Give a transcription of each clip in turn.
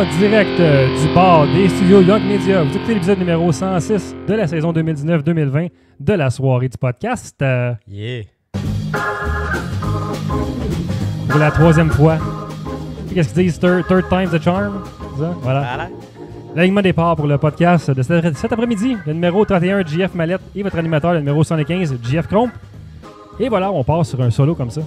En direct du bar des studios Young Media, vous écoutez l'épisode numéro 106 de la saison 2019-2020 de la soirée du podcast. Yeah! Pour la troisième fois. Qu'est-ce qu'ils disent? Third time's the charm? Ça? Voilà. L'alignement des parts pour le podcast de cet après-midi. Le numéro 31, JF Mallette, et votre animateur, le numéro 75, JF Cromp. Et voilà, on part sur un solo comme ça.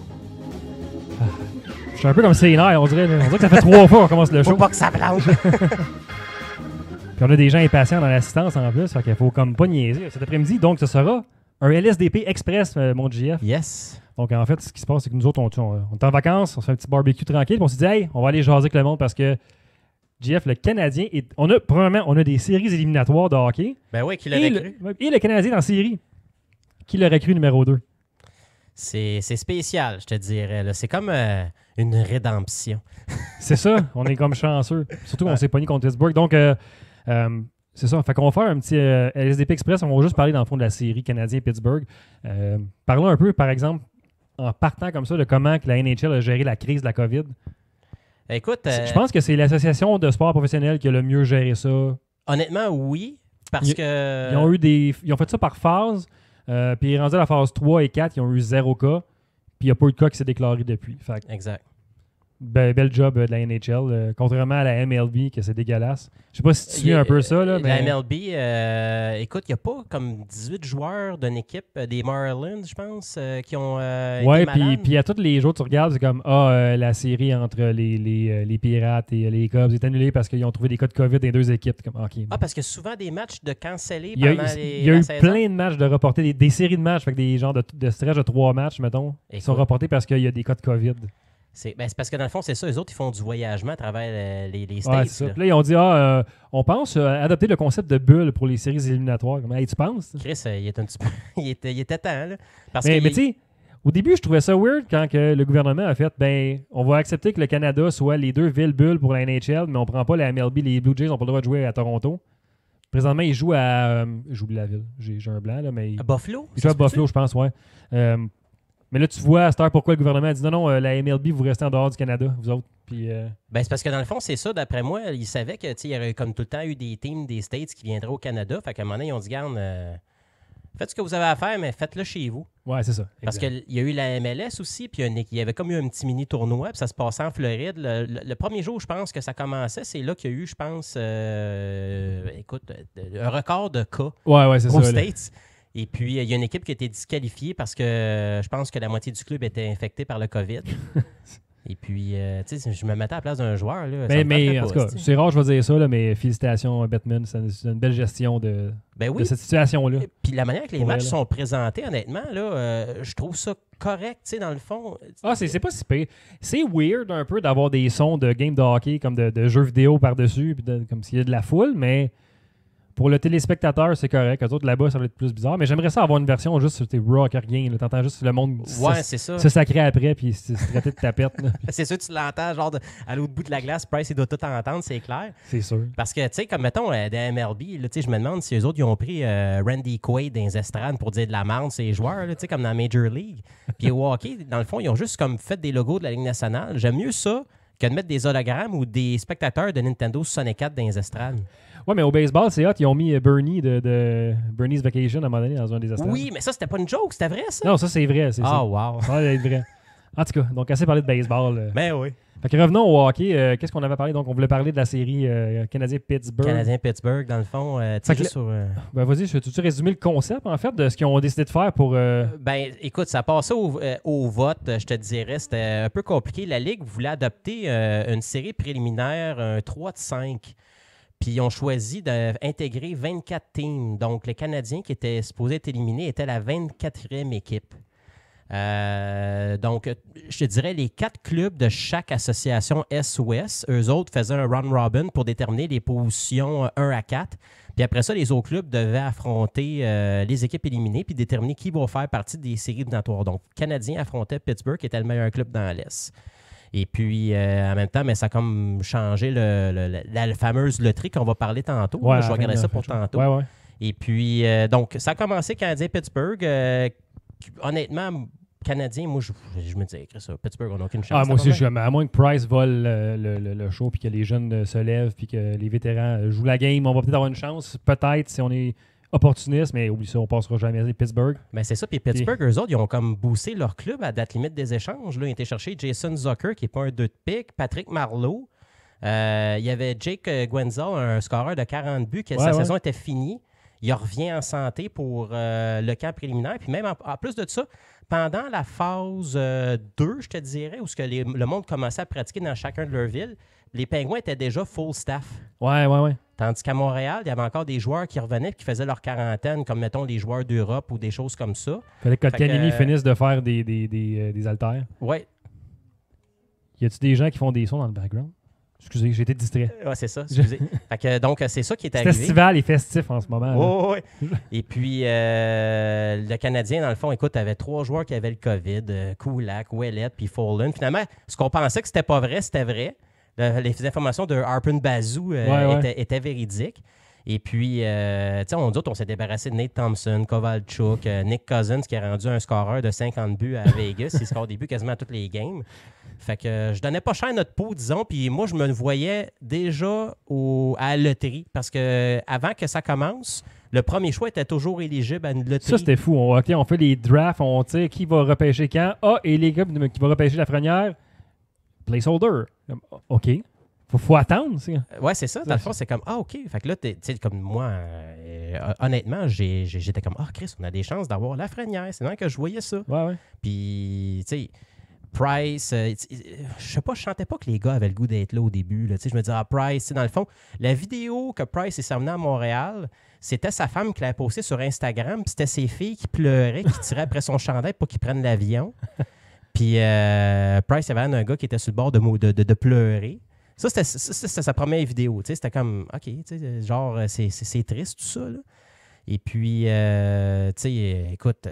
Je suis un peu comme Sénère, on dirait que ça fait 3 fois qu'on commence le show. Faut pas que ça plante! Puis on a des gens impatients dans l'assistance en plus, fait qu'il faut comme pas niaiser cet après-midi. Donc, ce sera un LSDP Express, mon JF. Yes! Donc, en fait, ce qui se passe, c'est que nous autres, on est en vacances, on se fait un petit barbecue tranquille, puis on s'est dit, hey, on va aller jaser avec le monde parce que JF, le Canadien, on a des séries éliminatoires de hockey. Ben oui, qui l'aurait cru? Et le Canadien dans la série. Qui l'aurait cru numéro 2? C'est spécial, je te dirais. Là. C'est comme une rédemption. C'est ça, on est comme chanceux. Surtout qu'on s'est pogné contre Pittsburgh. Donc, c'est ça. Fait qu'on va faire un petit LSDP Express. On va juste parler dans le fond de la série Canadien-Pittsburgh. Parlons un peu, par exemple, en partant comme ça, de comment que la NHL a géré la crise de la COVID. Écoute... Je pense que c'est l'association de sport professionnel qui a le mieux géré ça. Honnêtement, oui. Parce que... Ils ont fait ça par phase. Puis rendu à la phase 3 et 4, ils ont eu 0 cas. Puis il n'y a pas eu de cas qui s'est déclaré depuis. Fait que, exact. bel job de la NHL. Contrairement à la MLB, que c'est dégueulasse. Je sais pas si tu suis un peu ça. Là, mais... La MLB, écoute, il n'y a pas comme 18 joueurs d'une équipe des Marlins, je pense, qui ont été malades. Puis à tous les jours, tu regardes, c'est comme la série entre les Pirates et les Cubs est annulée parce qu'ils ont trouvé des cas de COVID dans les deux équipes. Comme, okay. Parce que souvent des matchs de cancellés pendant il y a eu plein de matchs de reportés, des séries de matchs, fait que des genres de stretch de 3 matchs, mettons, qui sont reportés parce qu'il y a des cas de COVID. C'est parce que dans le fond, c'est ça. Eux autres, ils font du voyagement à travers les States. Ouais, c'est ça. Puis là, ils ont dit, on pense adopter le concept de bulle pour les séries éliminatoires. Comme, hey, tu penses? Chris, il était un petit peu... il était temps, là. Mais tu sais, au début, je trouvais ça weird quand que le gouvernement a fait, on va accepter que le Canada soit les deux villes bulles pour la NHL, mais on prend pas la MLB. Les Blue Jays n'ont pas le droit de jouer à Toronto. Présentement, ils jouent à... j'oublie la ville. J'ai un blanc, là, mais... À Buffalo? Ils jouent à Buffalo, je pense, ouais. Mais là, tu vois à cette heure pourquoi le gouvernement a dit non, la MLB, vous restez en dehors du Canada, vous autres. Puis, c'est parce que dans le fond, c'est ça, d'après moi, ils savaient qu'il y aurait comme tout le temps eu des teams des States qui viendraient au Canada. Fait qu'à un moment donné, ils ont dit, garde, faites ce que vous avez à faire, mais faites-le chez vous. Ouais, c'est ça. Parce qu'il y a eu la MLS aussi, puis il y avait comme eu un petit mini-tournoi, puis ça se passait en Floride. Le premier jour, je pense que ça commençait, c'est là qu'il y a eu, je pense, un record de cas c'est aux ça, States. Là. Et puis, il y a une équipe qui a été disqualifiée parce que je pense que la moitié du club était infectée par le COVID. Et puis, tu sais, je me mettais à la place d'un joueur. Là, mais en tout cas, c'est rare, je vais dire ça, là, mais félicitations, Bettman. C'est une belle gestion de cette situation-là. Puis la manière que les matchs sont présentés, honnêtement, là, je trouve ça correct, tu sais, dans le fond. C'est pas si pire. C'est weird un peu d'avoir des sons de game de hockey, comme de jeux vidéo par-dessus, comme s'il y a de la foule, mais... Pour le téléspectateur, c'est correct. Eux autres, là-bas, ça va être plus bizarre. Mais j'aimerais ça avoir une version juste sur tes rock rien. T'entends juste le monde se sacrer après puis se traiter de tapette. C'est sûr que tu l'entends, genre à l'autre bout de la glace. Price, il doit tout entendre, c'est clair. C'est sûr. Parce que, tu sais, comme mettons, des MLB, là, je me demande si eux autres, ils ont pris Randy Quaid dans les estrades pour dire de la merde ces joueurs, comme dans la Major League. Puis au hockey, dans le fond, ils ont juste comme fait des logos de la Ligue nationale. J'aime mieux ça que de mettre des hologrammes ou des spectateurs de Nintendo 64 dans les estrades. Ouais, mais au baseball, c'est hot. Ils ont mis Bernie de Bernie's Vacation à un moment donné dans un des estrades. Oui, mais ça, c'était pas une joke, c'était vrai, ça? Non, ça, c'est vrai. C'est ça. Wow. Ça va être vrai. En tout cas, donc assez parlé de baseball. Ben oui. Fait que revenons au hockey. Qu'est-ce qu'on avait parlé? Donc, on voulait parler de la série Canadien-Pittsburgh. Canadien-Pittsburgh, dans le fond. Vas-y, veux-tu résumer le concept, en fait, de ce qu'ils ont décidé de faire pour... Ben, écoute, ça passait au vote, je te dirais. C'était un peu compliqué. La Ligue voulait adopter une série préliminaire, un 3 de 5. Puis ils ont choisi d'intégrer 24 teams. Donc, les Canadiens qui étaient supposés être éliminés étaient la 24e équipe. Donc, je te dirais, les 4 clubs de chaque association Est-Ouest, eux autres faisaient un round-robin pour déterminer les positions 1 à 4. Puis après ça, les autres clubs devaient affronter les équipes éliminées puis déterminer qui va faire partie des séries éliminatoires. Donc, Canadiens affrontaient Pittsburgh, qui était le meilleur club dans l'Est. Et puis, en même temps, mais ça a comme changé la fameuse loterie qu'on va parler tantôt. Ouais, je vais regarder ça pour tantôt. Ouais. Et puis, donc, ça a commencé Canadien-Pittsburgh. Honnêtement, Canadien, moi, je me disais, Chris, Pittsburgh, on n'a aucune chance. Moi aussi, je suis à moins que Price vole le show puis que les jeunes se lèvent puis que les vétérans jouent la game, on va peut-être avoir une chance. Peut-être si on est opportuniste, mais oublie ça, on passera jamais à Pittsburgh. Ben c'est ça. Puis Pittsburgh, eux autres, ils ont comme boosté leur club à date limite des échanges. Là, ils ont été chercher Jason Zucker, qui n'est pas un 2 de pique, Patrick Marleau. Il y avait Jake Gwenzel, un scoreur de 40 buts, sa saison était finie. Il revient en santé pour le camp préliminaire. Puis même en plus de ça, pendant la phase 2, je te dirais, où le monde commençait à pratiquer dans chacun de leurs villes, les Pingouins étaient déjà full staff. Ouais. Tandis qu'à Montréal, il y avait encore des joueurs qui revenaient et qui faisaient leur quarantaine, comme mettons les joueurs d'Europe ou des choses comme ça. Fallait que Kotkaniemi finisse de faire des haltères. Ouais. Y a-tu des gens qui font des sons dans le background? Excusez, j'ai été distrait. Ouais, c'est ça, excusez. Donc, c'est ça qui est arrivé. Festival et festif en ce moment. Oui. Et puis, le Canadien, dans le fond, écoute, avait 3 joueurs qui avaient le COVID, Kulak, Ouellet, puis Follen. Finalement, ce qu'on pensait que c'était pas vrai, c'était vrai. Les informations de Harpin Bazou étaient véridiques. Et puis, on s'est débarrassé de Nate Thompson, Kovalchuk, Nick Cousins, qui a rendu un scoreur de 50 buts à Vegas. Il score des buts quasiment à toutes les games. Fait que je donnais pas cher à notre peau, disons. Puis moi, je me voyais déjà à la loterie. Parce que avant que ça commence, le premier choix était toujours éligible à une loterie. Ça, c'était fou. On fait les drafts, on tire qui va repêcher quand. Et les gars qui vont repêcher Lafrenière, placeholder. OK. Faut attendre. Ouais, c'est ça. Dans le fond, c'est comme, OK. Fait que là, tu sais, comme moi, honnêtement, j'étais comme, Chris, on a des chances d'avoir Lafrenière. C'est là que je voyais ça. Ouais. Puis, tu sais, Price, je sais pas, je sentais pas que les gars avaient le goût d'être là au début. Là. Je me disais, Price, dans le fond, la vidéo que Price est amené à Montréal, c'était sa femme qui l'avait postée sur Instagram, puis c'était ses filles qui pleuraient, qui tiraient après son chandail pour qu'ils prennent l'avion. Puis Price, il y avait un gars qui était sur le bord de pleurer. Ça, c'était sa première vidéo. C'était comme, OK, genre, c'est triste tout ça. Là. Et puis, écoute,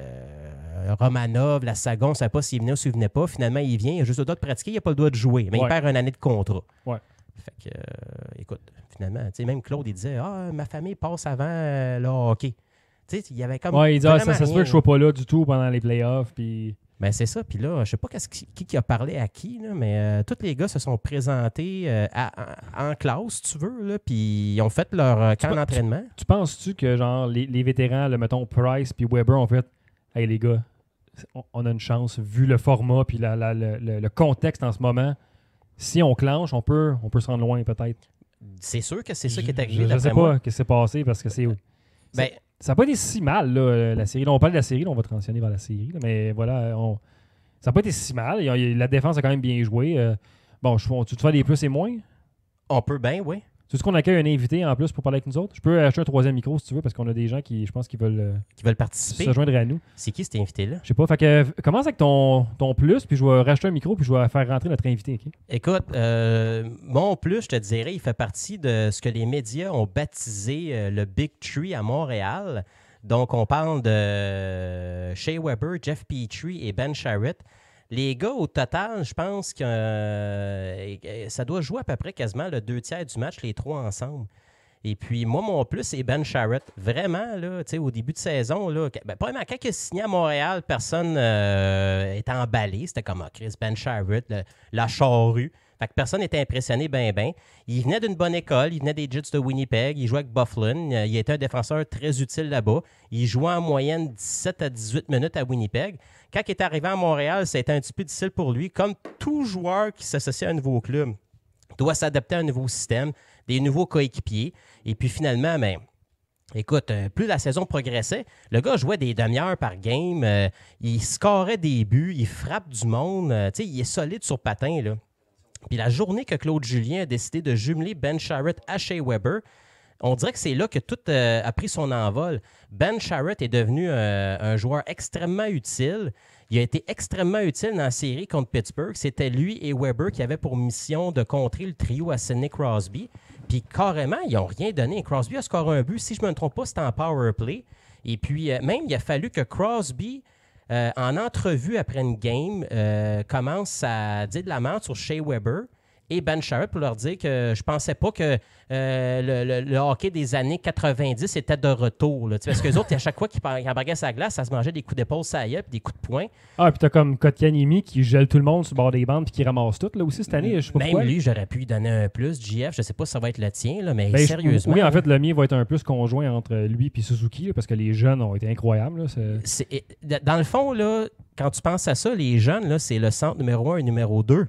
Romanov, la Sagon, on ne savait pas s'il venait ou s'il ne venait pas. Finalement, il vient, il a juste le droit de pratiquer, il n'a pas le droit de jouer. Mais il perd une année de contrat. Ouais. Fait que, écoute, finalement, même Claude, il disait, ma famille passe avant le hockey. Il y avait comme. Ouais, il dit, ça se peut que je ne sois pas là du tout pendant les playoffs. Puis. Ben c'est ça. Puis là, je sais pas qui a parlé à qui, là, mais tous les gars se sont présentés en classe, si tu veux, là, puis ils ont fait leur camp d'entraînement. Tu penses-tu que genre les vétérans, mettons Price puis Weber, ont fait « Hey les gars, on a une chance, vu le format puis le contexte en ce moment, si on clenche, on peut se rendre loin peut-être. » C'est sûr que c'est ça qui est arrivé. Je ne sais pas ce qui s'est passé parce que c'est... Ben, ça n'a pas été si mal, là, la série. Là, on parle de la série, là, on va transitionner vers la série. Là, mais voilà, ça n'a pas été si mal. La défense a quand même bien joué. Tu te fais des plus et moins? On peut bien, oui. Tu sais qu'on accueille un invité en plus pour parler avec nous autres? Je peux acheter un 3e micro si tu veux, parce qu'on a des gens qui, je pense, qui veulent participer. Se joindre à nous. C'est qui cet invité-là? Je sais pas. Fait que commence avec ton plus, puis je vais racheter un micro, puis je vais faire rentrer notre invité. Okay? Écoute, mon plus, je te dirais, il fait partie de ce que les médias ont baptisé le Big Tree à Montréal. Donc, on parle de Shea Weber, Jeff Petrie et Ben Sherratt. Les gars, au total, je pense que ça doit jouer à peu près quasiment le 2/3 du match, les 3 ensemble. Et puis, moi, mon plus, c'est Ben Sherratt. Vraiment, là, au début de saison, là, premièrement, quand il a signé à Montréal, personne était emballé. C'était comme Chris, Ben Sherratt, la charrue. Fait que personne n'était impressionné ben. Il venait d'une bonne école, il venait des Jets de Winnipeg, il jouait avec Byfuglien, il était un défenseur très utile là-bas. Il jouait en moyenne 17 à 18 minutes à Winnipeg. Quand il est arrivé à Montréal, ça a été un petit peu difficile pour lui. Comme tout joueur qui s'associe à un nouveau club, doit s'adapter à un nouveau système, des nouveaux coéquipiers. Et puis finalement, écoute, plus la saison progressait, le gars jouait des demi-heures par game, il scorait des buts, il frappe du monde, il est solide sur patin, là. Puis la journée que Claude Julien a décidé de jumeler Ben Sherratt à Shea Weber, on dirait que c'est là que tout a pris son envol. Ben Sherratt est devenu un joueur extrêmement utile. Il a été extrêmement utile dans la série contre Pittsburgh. C'était lui et Weber qui avaient pour mission de contrer le trio à Sidney Crosby. Puis carrément, ils n'ont rien donné. Crosby a scoré un but. Si je ne me trompe pas, c'était en power play. Et puis même, il a fallu que Crosby... en entrevue après une game, commence à dire de la merde sur Shea Weber et Ben Sherratt pour leur dire que je pensais pas que le hockey des années 90 était de retour. Là. Parce que les autres, à chaque fois qu'ils embarquaient sa glace, ça se mangeait des coups d'épaule, ça y est, puis des coups de poing. Ah, puis t'as comme Kotkaniemi qui gèle tout le monde sur le bord des bandes puis qui ramasse tout, là aussi, cette année. Je sais pas Même pourquoi. lui, j'aurais pu lui donner un plus. JF, je sais pas si ça va être le tien, là, mais Ben, sérieusement. oui, en fait, le mien va être un plus conjoint entre lui et Suzuki, là, parce que les jeunes ont été incroyables. Là, Dans le fond, là, quand tu penses à ça, les jeunes, là, c'est le centre numéro 1 et numéro 2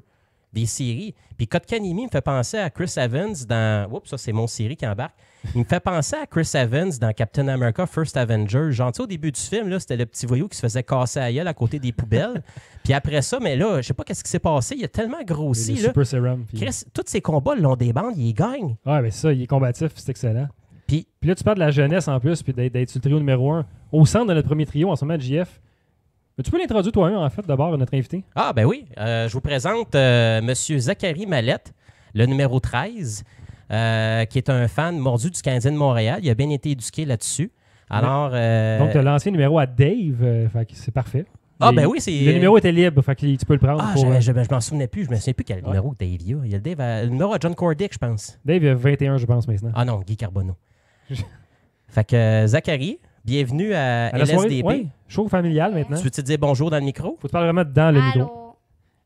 des séries. Puis Kotkaniemi me fait penser à Chris Evans dans... Oups, ça, c'est mon série qui embarque. Il me fait penser à Chris Evans dans Captain America First Avenger. Genre, tu sais, au début du film, là, c'était le petit voyou qui se faisait casser à gueule à côté des poubelles. Puis après ça, mais là, je sais pas qu'est-ce qui s'est passé. Il a tellement grossi. le Là. Super Serum. Puis... Chris, tous ces combats le long des bandes, il gagne. Ouais, mais c'est ça, il est combatif, c'est excellent. Puis là, tu parles de la jeunesse en plus, puis d'être sur le trio numéro 1. Au centre de notre premier trio, en ce moment, JF. Tu peux l'introduire toi-même, en fait, d'abord, notre invité? Ah, ben oui. Je vous présente M. Zachary Mallette, le numéro 13, qui est un fan mordu du Canadien de Montréal. Il a bien été éduqué là-dessus. Alors, Donc, tu as l'ancien numéro à Dave, fait que c'est parfait. Ah, ben oui, c'est... Le numéro était libre, fait que tu peux le prendre. Ah, pour, je m'en souvenais plus. Je me souviens plus quel numéro Dave il y a. Il y a le numéro à John Cordick, je pense. Dave, il a 21, je pense, maintenant. Ah non, Guy Carbonneau. Fait que Zachary, bienvenue à la soirée, LSDB. ouais, show familial maintenant. Tu veux te dire bonjour dans le micro? Faut te parler vraiment dans le micro. Allô?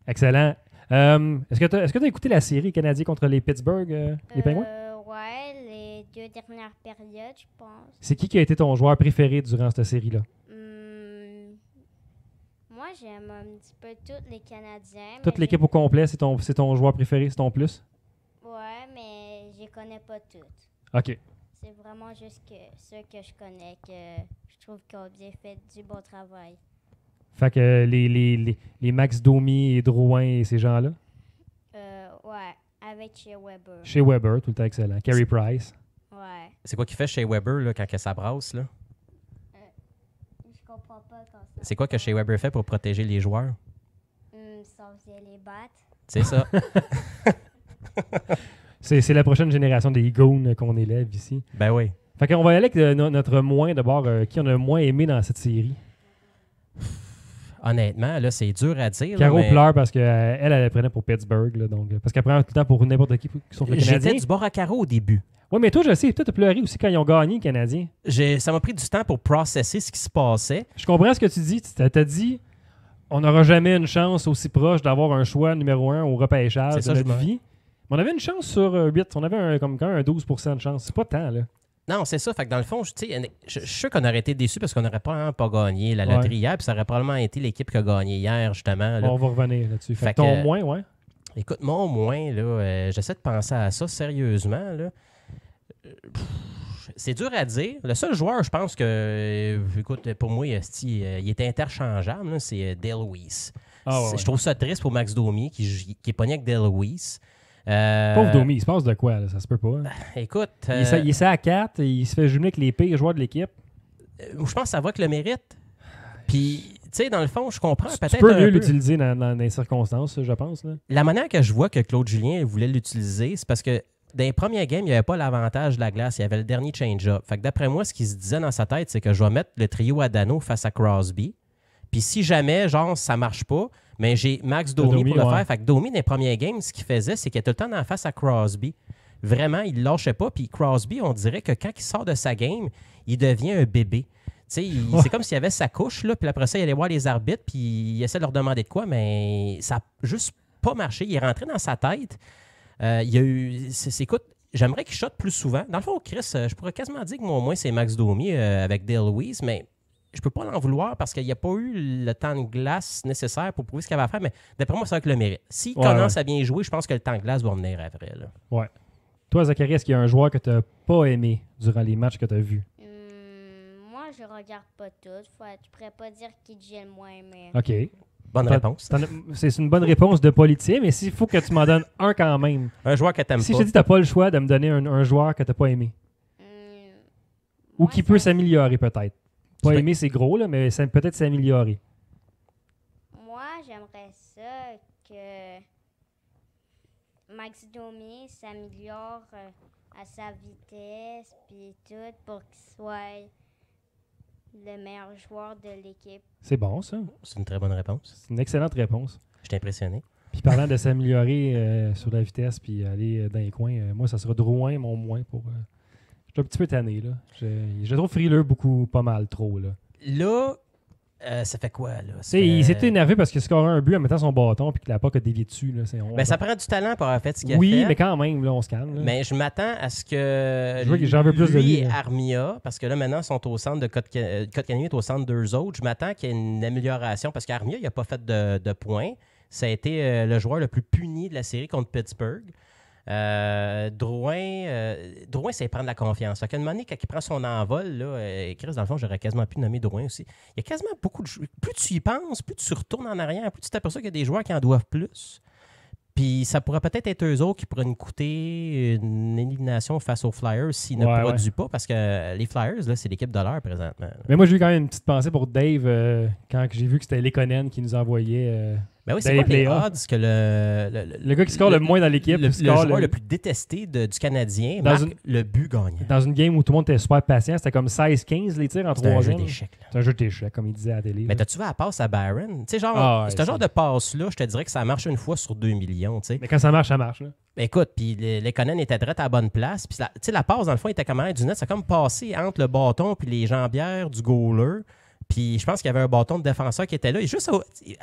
Excellent. Est-ce que tu as écouté la série Canadien contre les Pittsburgh, les Penguins? Ouais, les 2 dernières périodes, je pense. C'est qui a été ton joueur préféré durant cette série-là? Moi, j'aime un petit peu tous les Canadiens. Toute mais l'équipe au complet, c'est ton joueur préféré, c'est ton plus? Ouais, mais je les connais pas toutes. OK. C'est vraiment juste que ceux que je connais que je trouve qu'ils ont bien fait du bon travail. Fait que les Max Domi et Drouin et ces gens-là? Ouais, avec chez Weber. Chez Weber, tout le temps excellent. Carey Price. Ouais. C'est quoi qu'il fait chez Weber là, quand ça brasse? Là? Je comprends pas quand ça. C'est quoi que chez Weber fait pour protéger les joueurs? Ça faisait les battre. C'est ça. C'est la prochaine génération des goons qu'on élève ici. Ben oui. Fait qu'on va y aller avec notre moins d'abord. Qui on a moins aimé dans cette série? Honnêtement, là, c'est dur à dire. Caro là, mais pleure parce qu'elle elle prenait pour Pittsburgh. Là, donc, parce qu'elle prend tout le temps pour n'importe qui sauf le Canadien. J'étais du bord à Caro au début. Oui, mais toi, je sais, toi, t'as pleuré aussi quand ils ont gagné, les Canadiens. Ça m'a pris du temps pour processer ce qui se passait. Je comprends ce que tu dis. Tu t'as dit, on n'aura jamais une chance aussi proche d'avoir un choix numéro 1 au repêchage de notre vie. Mais on avait une chance sur 8. On avait comme quand même un 12% de chance. C'est pas tant, là. Non, c'est ça. Fait que dans le fond, je suis sûr qu'on aurait été déçus parce qu'on n'aurait probablement pas gagné la loterie hier, puis ça aurait probablement été l'équipe qui a gagné hier, justement. Là. On va revenir là-dessus. Fait que ton moins, ouais. Écoute, mon moins, là, j'essaie de penser à ça sérieusement. Là. C'est dur à dire. Le seul joueur, je pense que, écoute, pour moi, il est interchangeable, là, c'est Dale Weiss. Je trouve ça triste pour Max Domi qui est pogné avec Dale Weiss. Pauvre Domi, il se passe de quoi, là? Ça se peut pas. Hein? Écoute... Il est à 4 et il se fait jumeler avec les pires joueurs de l'équipe. Je pense que ça va avec le mérite. Puis, tu sais, dans le fond, je comprends peut-être Tu peux mieux l'utiliser dans les circonstances, je pense. Là. La manière que je vois que Claude Julien voulait l'utiliser, c'est parce que dans les premiers games, il n'y avait pas l'avantage de la glace. Il y avait le dernier change-up. Fait que d'après moi, ce qu'il se disait dans sa tête, c'est que je vais mettre le trio Adano face à Crosby. Puis si jamais, genre, ça marche pas, mais j'ai Max Domi pour le faire. Fait que Domi, dans les premiers games, ce qu'il faisait, c'est qu'il était tout le temps en face à Crosby. Vraiment, il ne lâchait pas. Puis Crosby, on dirait que quand il sort de sa game, il devient un bébé. C'est comme s'il avait sa couche, là, puis après ça, il allait voir les arbitres, puis il essaie de leur demander de quoi, mais ça n'a juste pas marché. Il est rentré dans sa tête. Il y a eu... écoute, j'aimerais qu'il shot plus souvent. Dans le fond, Chris, je pourrais quasiment dire que moi, au moins, c'est Max Domi avec Dale Weiss, mais je peux pas l'en vouloir parce qu'il n'y a pas eu le temps de glace nécessaire pour prouver ce qu'il avait à faire, mais d'après moi, c'est avec le mérite. S'il commence à bien jouer, je pense que le temps de glace va venir après. Là. Ouais. Toi, Zachary, est-ce qu'il y a un joueur que tu n'as pas aimé durant les matchs que tu as vus? Moi, je regarde pas tout. Je pourrais pas dire qui j'ai le moins aimé. OK. Bonne réponse. C'est une bonne réponse de politicien, mais s'il faut que tu m'en donnes un quand même. Un joueur que tu n'aimes pas. Si je te dis que tu n'as pas le choix de me donner un joueur que tu n'as pas aimé. Ou qui peut s'améliorer peut-être. Pas aimer, c'est gros, là, mais ça peut-être s'améliorer. Moi, j'aimerais ça que Max Domi s'améliore à sa vitesse puis tout pour qu'il soit le meilleur joueur de l'équipe. C'est bon, ça. C'est une très bonne réponse. C'est une excellente réponse. Je suis impressionné. Puis parlant de s'améliorer sur la vitesse puis aller dans les coins, moi, ça sera Drouin, mon moins pour... je suis un petit peu tanné, là. Je le trouve frileux pas mal trop, là. Là, ça fait quoi, là? Il s'était énervé parce qu'il scorait un but en mettant son bâton puis que la POC a dévié dessus, là. Ça prend du talent pour avoir fait ce qu'il a fait. Oui, mais quand même, là, on se calme. Là. Mais je m'attends à ce que j'en veux plus de lui, et Armia, parce que là, maintenant, ils sont au centre de Kotkaniemi est au centre d'eux autres. Je m'attends qu'il y ait une amélioration parce qu'Armia, il n'a pas fait de points. Ça a été le joueur le plus puni de la série contre Pittsburgh. Drouin, c'est prendre la confiance. Fait qu'à un moment donné, quand il prend son envol, là, Chris, dans le fond, j'aurais quasiment pu nommer Drouin aussi. Il y a quasiment beaucoup de joueurs. Plus tu y penses, plus tu retournes en arrière, plus tu t'aperçois qu'il y a des joueurs qui en doivent plus. Puis ça pourrait peut-être être eux autres qui pourraient nous coûter une élimination face aux Flyers s'ils ne produisent pas, parce que les Flyers, là, c'est l'équipe de l'heure présentement. Mais moi, j'ai eu quand même une petite pensée pour Dave quand j'ai vu que c'était Lekonen qui nous envoyait ben oui, c'est quoi les odds que le gars qui score le moins dans l'équipe, le joueur le plus détesté du Canadien marque le but gagnant. Dans une game où tout le monde était super patient, c'était comme 16-15 les tirs en troisième. C'est un jeu d'échecs, comme il disait à la télé. Mais t'as-tu vu la passe à Byron? Tu sais, genre, ce genre de passe-là, je te dirais que ça marche une fois sur 2 millions. T'sais. Mais quand ça marche, ça marche. Là. Écoute, puis Lekonen était direct à la bonne place. Puis la passe, dans le fond, était comme du net. C'est comme passé entre le bâton puis les jambières du goaler. Puis je pense qu'il y avait un bâton de défenseur qui était là. Juste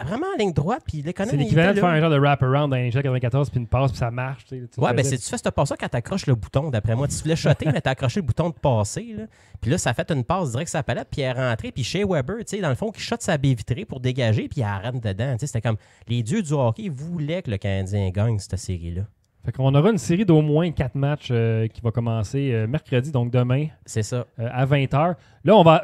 vraiment en ligne droite. Puis Lekonen, c'est l'équivalent de faire un genre de wrap-around dans NHL 94 puis une passe puis ça marche. Ouais, ben tu fais cette passe-là quand tu accroches le bouton, d'après moi. Tu voulais shotter, mais tu as accroché le bouton de passer. Là. Puis là, ça a fait une passe direct sur la palette. Puis elle est rentrée. Puis Shea Weber, dans le fond, qui shot sa baie vitrée pour dégager. Puis elle arrête dedans. C'était comme les dieux du hockey voulaient que le Canadien gagne cette série-là. Fait qu'on aura une série d'au moins 4 matchs qui va commencer mercredi, donc demain. C'est ça. À 20h. Là, on va...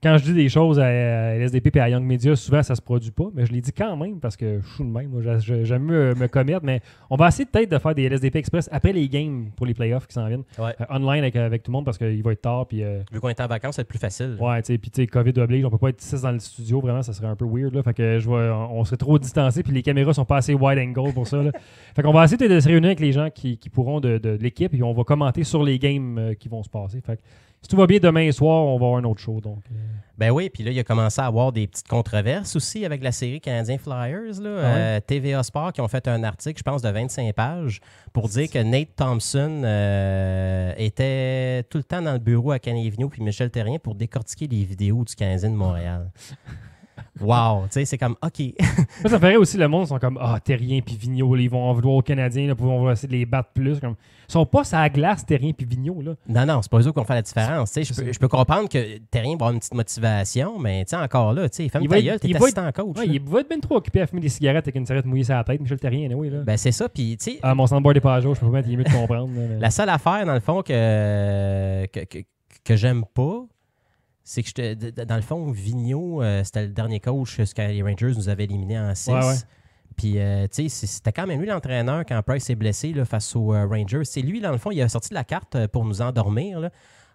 Quand je dis des choses à LSDP et à Young Media, souvent ça se produit pas, mais je les dis quand même parce que je suis le même. Moi, j'aime mieux me commettre, mais on va essayer peut-être de faire des LSDP Express après les games pour les playoffs qui s'en viennent. Ouais. Online avec tout le monde parce qu'il va être tard. Puis, vu qu'on est en vacances, c'est plus facile. Ouais, tu sais, COVID oblige, on peut pas être 6 dans le studio, vraiment, ça serait un peu weird. Là, fait que on serait trop distancés, puis les caméras sont pas assez wide angle pour ça. Là. Fait qu'on va essayer de se réunir avec les gens qui pourront de l'équipe, et on va commenter sur les games qui vont se passer. Fait que, si tout va bien, demain soir, on va avoir un autre show. Donc, Ben oui, puis là, il a commencé à avoir des petites controverses aussi avec la série Canadien Flyers. Là. TVA Sport qui ont fait un article, je pense, de 25 pages pour dire que Nate Thompson était tout le temps dans le bureau à Canadian Vigneault puis Michel Therrien pour décortiquer les vidéos du Canadien de Montréal. Wow, tu sais, c'est comme, OK. Ça ferait aussi, le monde sont comme, Therrien puis Vigneault, ils vont en vouloir aux Canadiens, là, on va essayer de les battre plus. Comme... Ils sont pas sur la glace, Therrien puis Vigneault. Là. Non, c'est pas eux qui vont faire la différence. Je peux comprendre que Therrien va avoir une petite motivation, mais encore là, ferme ta gueule, t'es assistant coach. Ouais, il va être bien trop occupé à fumer des cigarettes avec une cigarette mouillée sur la tête, Michel Therrien, anyway, là. Ben c'est ça, puis tu sais... mon soundboard est pas à jour, je peux pas mettre, il est mieux de comprendre. Là, mais... La seule affaire, dans le fond, que j'aime pas, c'est que dans le fond, Vigneault, c'était le dernier coach que les Rangers nous avaient éliminé en 6. Ouais. Puis, tu sais, c'était quand même lui l'entraîneur quand Price s'est blessé là, face aux Rangers. C'est lui, dans le fond, il a sorti de la carte pour nous endormir. Là.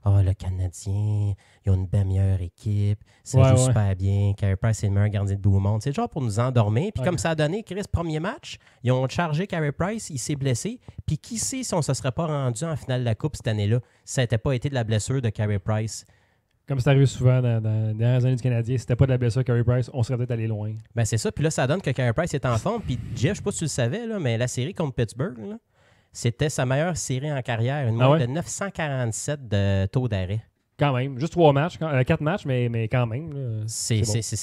Le Canadien, ils ont une bien meilleure équipe, ça joue super bien, Carey Price est le meilleur gardien de but au monde. C'est genre pour nous endormir. Puis comme ça a donné, Chris, premier match, ils ont chargé Carey Price, il s'est blessé. Puis qui sait si on ne se serait pas rendu en finale de la Coupe cette année-là, si ça n'était pas été de la blessure de Carey Price. Comme c'est arrivé souvent dans les dernières années du Canadien, si c'était pas de la blessure Carey Price, on serait peut-être allé loin. Ben c'est ça. Puis là, ça donne que Carey Price est en forme. Puis Jeff, je sais pas si tu le savais, là, mais la série contre Pittsburgh, là, c'était sa meilleure série en carrière. Une moyenne de 947 de taux d'arrêt. Quand même. Juste 4 matchs, mais quand même. Là, c'est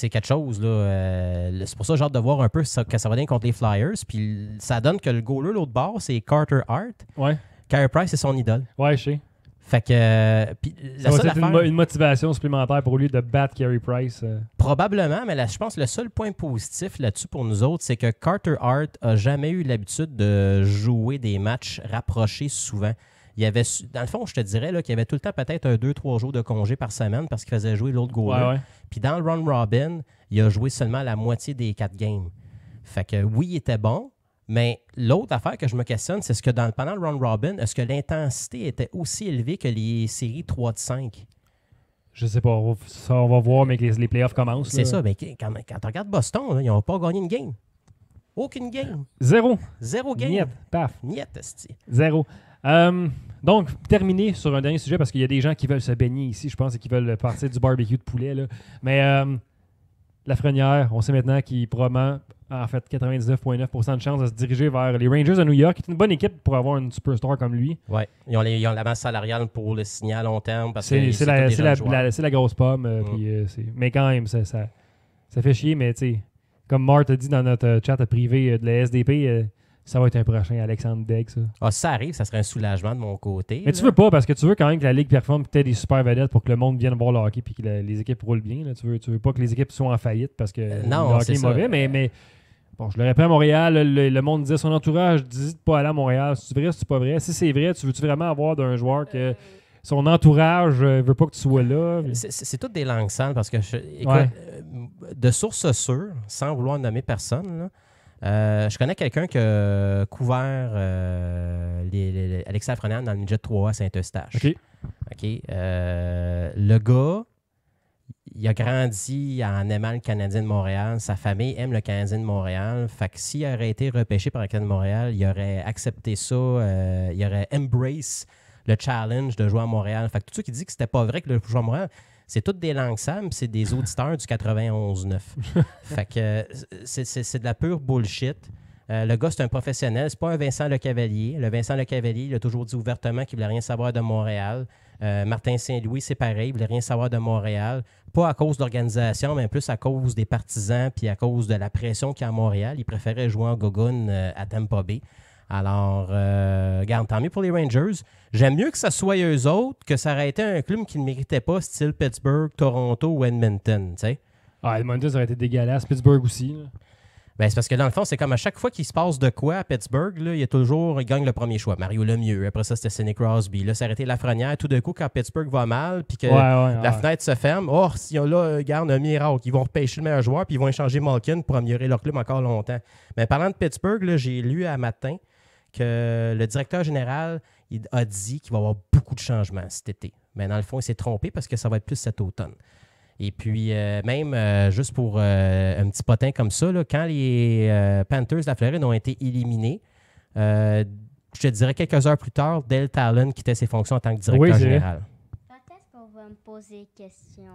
quelque chose. Là. C'est pour ça que j'ai hâte de voir un peu que ça va donner contre les Flyers. Puis ça donne que le goaler, l'autre bord, c'est Carter Hart. Ouais. Carey Price, c'est son idole. Ouais, je sais. Fait que ça va être une motivation supplémentaire pour lui de battre Carey Price. Probablement, mais là, je pense que le seul point positif là-dessus pour nous autres, c'est que Carter Hart a jamais eu l'habitude de jouer des matchs rapprochés souvent. Il y avait, dans le fond, je te dirais là, qu'il y avait tout le temps peut-être 2-3 jours de congé par semaine parce qu'il faisait jouer l'autre goaler. Ouais. Puis dans le round robin, il a joué seulement la moitié des 4 games. Fait que oui, il était bon. Mais l'autre affaire que je me questionne, c'est ce que pendant le round robin, est-ce que l'intensité était aussi élevée que les séries 3 de 5? Je sais pas. On va voir, mais que les playoffs commencent. C'est ça. Mais quand tu regardes Boston, là, ils n'ont pas gagné une game. Aucune game. Zéro game. Niet. Paf. Niet, esti. Zéro. Donc, terminer sur un dernier sujet, parce qu'il y a des gens qui veulent se baigner ici, je pense, et qui veulent partir du barbecue de poulet. Là. Mais Lafrenière, on sait maintenant qu'il probablement en fait 99,9% de chances de se diriger vers les Rangers de New York, qui est une bonne équipe pour avoir une superstar comme lui. Ouais. Ils ont la masse salariale pour le signer à long terme. Parce C'est que c'est tous des jeunes joueurs. la grosse pomme. Mais quand même, ça fait chier. Mais tu sais, comme Mart a dit dans notre chat privé de la SDP, ça va être un prochain Alexandre Degg, ça. Ah, si ça arrive, ça serait un soulagement de mon côté. Mais tu veux pas, parce que tu veux quand même que la Ligue performe, que tu aies des super vedettes pour que le monde vienne voir le hockey et que les équipes roulent bien. Là. Tu veux pas que les équipes soient en faillite parce que non, le hockey est ça. mauvais. Mais bon, je l'aurais pris à Montréal. Le monde disait son entourage, dis de pas aller à Montréal. Si c'est vrai, si c'est pas vrai. Si c'est vrai, tu veux-tu vraiment avoir d'un joueur que son entourage veut pas que tu sois là? C'est toutes des langues sales parce que, écoute, Ouais. de sources sûres, sans vouloir nommer personne, là, je connais quelqu'un qui a couvert Alexis Lafrenière dans le Midget 3A à Saint-Eustache. OK. Le gars, il a grandi en aimant le Canadien de Montréal. Sa famille aime le Canadien de Montréal. Fait que s'il aurait été repêché par le Canadien de Montréal, il aurait accepté ça. Il aurait embrace le challenge de jouer à Montréal. Fait que tout ceux qui disent que c'était pas vrai que le joueur à Montréal, c'est toutes des langues sales, c'est des auditeurs du 91-9. Fait que c'est de la pure bullshit. Le gars, c'est un professionnel. C'est pas un Vincent Lecavalier. Le Vincent Lecavalier, il a toujours dit ouvertement qu'il voulait rien savoir de Montréal. Martin Saint-Louis, c'est pareil. Il voulait rien savoir de Montréal. Pas à cause de l'organisation, mais plus à cause des partisans puis à cause de la pression qu'il y a à Montréal. Il préférait jouer en gogoune à Tampa Bay. Alors, regarde, tant mieux pour les Rangers. J'aime mieux que ça soit eux autres que ça aurait été un club qui ne méritait pas, style Pittsburgh, Toronto ou Edmonton, tu sais. Ah, Edmonton, ça aurait été dégueulasse. Pittsburgh aussi. Là. Ben, c'est parce que dans le fond, c'est comme à chaque fois qu'il se passe de quoi à Pittsburgh, là, il gagne le premier choix. Mario Lemieux, après ça, c'était Sidney Crosby. Là, ça a été Lafrenière. Tout d'un coup, quand Pittsburgh va mal, puis que la fenêtre se ferme, si on là, regarde un miracle, ils vont repêcher le meilleur joueur, puis ils vont échanger Malkin pour améliorer leur club encore longtemps. Mais parlant de Pittsburgh, là, j'ai lu à matin que le directeur général a dit qu'il va y avoir beaucoup de changements cet été. Mais dans le fond, il s'est trompé parce que ça va être plus cet automne. Et puis, juste pour un petit potin comme ça, là, quand les Panthers de la Floride ont été éliminés, je te dirais quelques heures plus tard, Dale Talon quittait ses fonctions en tant que directeur général. Quand est-ce qu'on va me poser une question?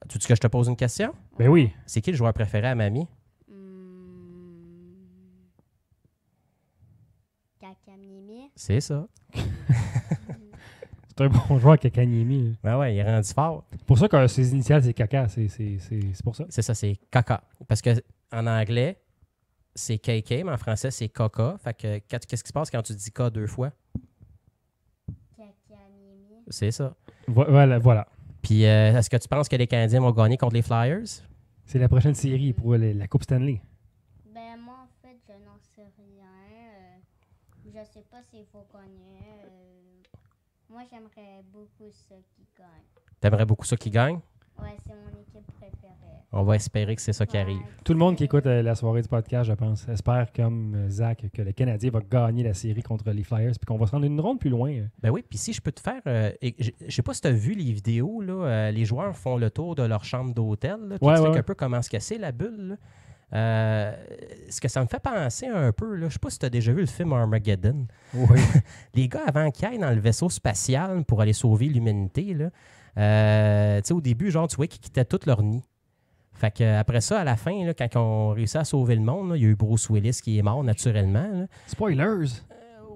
Tu veux que je te pose une question? Ben oui. C'est qui le joueur préféré à Mamie? Kakamiemi. C'est ça. C'est un bon joueur, Kakaniemi. Ben ouais, il est rendu fort. C'est pour ça que ses initiales, c'est Kaka. C'est pour ça. C'est ça, c'est Kaka. Parce qu'en anglais, c'est KK, mais en français, c'est Kaka. Fait que qu'est-ce qui se passe quand tu dis K deux fois? Kakamiemi. C'est ça. Voilà. Puis, est-ce que tu penses que les Canadiens vont gagner contre les Flyers? C'est la prochaine série pour la Coupe Stanley. Ben, moi, en fait, je n'en sais rien. Je sais pas s'il faut gagner. Moi, j'aimerais beaucoup ça qui gagne. T'aimerais beaucoup ça qui gagne? Ouais, c'est mon équipe préférée. On va espérer que c'est ça qui arrive. Tout le monde qui écoute la soirée du podcast, je pense, espère, comme Zach, que le Canadien va gagner la série contre les Flyers puis qu'on va se rendre une ronde plus loin. Ben oui, puis si je peux te faire... je sais pas si tu as vu les vidéos, là, les joueurs font le tour de leur chambre d'hôtel. Là, tu expliques un peu comment se casser la bulle. Là. Ce que ça me fait penser un peu, là, je sais pas si tu as déjà vu le film Armageddon. Oui. Les gars, avant qu'ils aillent dans le vaisseau spatial pour aller sauver l'humanité, là, tu sais, au début, genre, tu vois qu'ils quittaient tout leur nid. Fait que après ça, à la fin, là, quand ils ont réussi à sauver le monde, là, il y a eu Bruce Willis qui est mort naturellement. Là. Spoilers!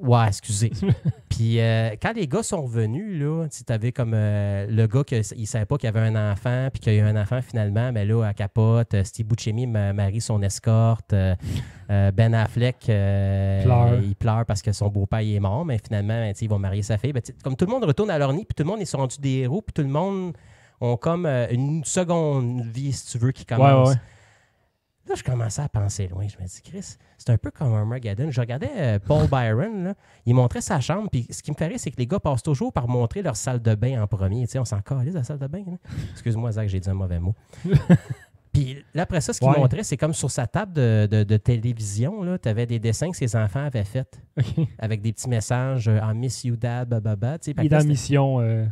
Ouais, excusez. Puis quand les gars sont revenus, là, tu avais comme le gars qui ne savait pas qu'il y avait un enfant, puis qu'il y a eu un enfant finalement, mais là, à capote, Steve Buscemi marie son escorte, Ben Affleck, il pleure parce que son beau-père est mort, mais finalement, ils vont marier sa fille. Ben, comme tout le monde retourne à leur nid, puis tout le monde, ils sont rendus des héros, puis tout le monde ont comme une seconde vie, si tu veux, qui commence. Ouais. Là, je commençais à penser loin. Je me dis, Chris, c'est un peu comme Armageddon. Je regardais Paul Byron, là, il montrait sa chambre, puis ce qui me ferait, c'est que les gars passent toujours par montrer leur salle de bain en premier. Tu sais, on s'en calisse la salle de bain. Là. Excuse-moi, Zach, j'ai dit un mauvais mot. Puis là, après ça, ce qu'il montrait, c'est comme sur sa table de télévision, tu avais des dessins que ses enfants avaient faits avec des petits messages « I miss you, dad, bababa ». Il est en mission...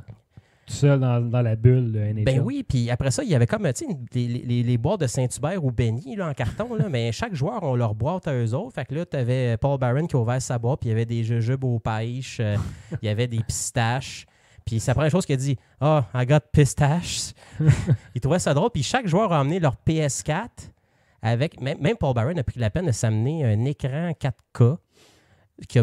tout seul dans la bulle de NHL. Ben oui, puis après ça, il y avait comme, tu sais, les boîtes de Saint-Hubert ou Benny là, en carton, là, mais chaque joueur a leur boîte à eux autres. Fait que là, tu avais Paul Byron qui a ouvert sa boîte, puis il y avait des jujubes aux pêches, il y avait des pistaches. Puis c'est la première chose qu'il a dit, « I got pistaches ». Il trouvait ça drôle. Puis chaque joueur a emmené leur PS4 Même Paul Byron a pris la peine de s'amener un écran 4K qui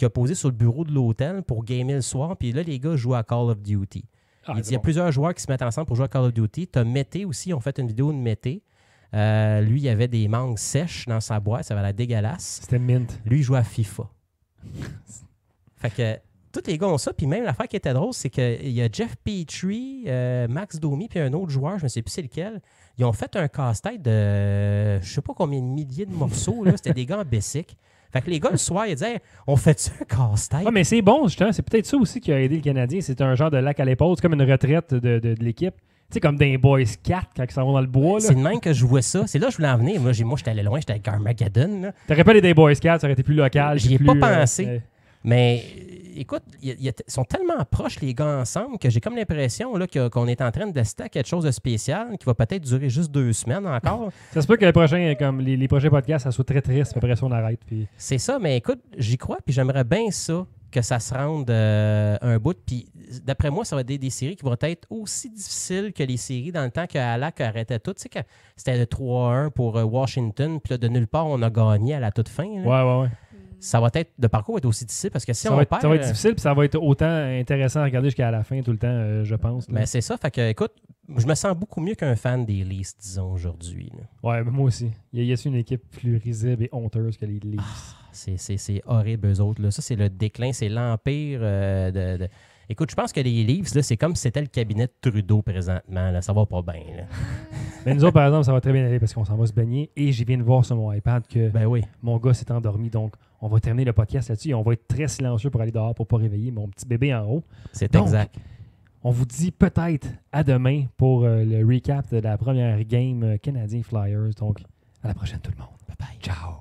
a posé sur le bureau de l'hôtel pour gamer le soir. Puis là, les gars jouent à Call of Duty. Il dit, il y a plusieurs joueurs qui se mettent ensemble pour jouer à Call of Duty. Tu as Mété aussi, ils ont fait une vidéo de Mété. Lui, il y avait des mangues sèches dans sa boîte, ça avait l'air dégueulasse. C'était mint. Lui, il jouait à FIFA. Fait que tous les gars ont ça. Puis même l'affaire qui était drôle, c'est qu'il y a Jeff Petrie, Max Domi, puis un autre joueur, je ne sais plus c'est lequel. Ils ont fait un casse-tête de je ne sais pas combien de milliers de morceaux. Là. C'était des gars en basic. Fait que les gars, le soir, ils disaient on fait-tu un casse-tête? Ouais, mais c'est bon, justement. C'est peut-être ça aussi qui a aidé le Canadien. C'est un genre de lac à l'épaule. C'est comme une retraite de l'équipe. Tu sais, comme dans les Boys 4 quand ils s'en vont dans le bois. Là. C'est de même que je jouais ça. C'est là que je voulais en venir. Moi, j'étais allé loin. J'étais avec Armageddon. Là. T'aurais pas les des Boys 4, ça aurait été plus local. J'y ai plus, pas pensé. Mais écoute, ils sont tellement proches, les gars, ensemble, que j'ai comme l'impression là, qu'on est en train d'assister à quelque chose de spécial qui va peut-être durer juste 2 semaines encore. Ça se peut que les prochains podcasts, ça soit très triste. Après ça, on arrête. Puis... C'est ça, mais écoute, j'y crois. Puis j'aimerais bien ça, que ça se rende un bout. Puis d'après moi, ça va être des séries qui vont être aussi difficiles que les séries dans le temps que Halak arrêtait tout. Tu sais que c'était le 3-1 pour Washington, puis là, de nulle part, on a gagné à la toute fin. Là. Ouais. Ça va être, le parcours va être aussi difficile parce que si ça on perd... Ça va être difficile, puis ça va être autant intéressant à regarder jusqu'à la fin tout le temps, je pense. Mais c'est ça. Fait que, écoute, je me sens beaucoup mieux qu'un fan des Leafs, disons, aujourd'hui. Là. Ouais, moi aussi. Y a-t-il une équipe plus risible et honteuse que les Leafs? C'est horrible, eux autres. Là. Ça, c'est le déclin, c'est l'empire de... Écoute, je pense que les Leafs, là, c'est comme si c'était le cabinet de Trudeau présentement. Là. Ça va pas bien. Là. Mais nous autres, par exemple, ça va très bien aller parce qu'on s'en va se baigner. Et j'ai viens de voir sur mon iPad que mon gars s'est endormi. Donc, on va terminer le podcast là-dessus et on va être très silencieux pour aller dehors pour ne pas réveiller mon petit bébé en haut. C'est exact. On vous dit peut-être à demain pour le recap de la première game Canadien Flyers. Donc, à la prochaine tout le monde. Bye bye. Ciao.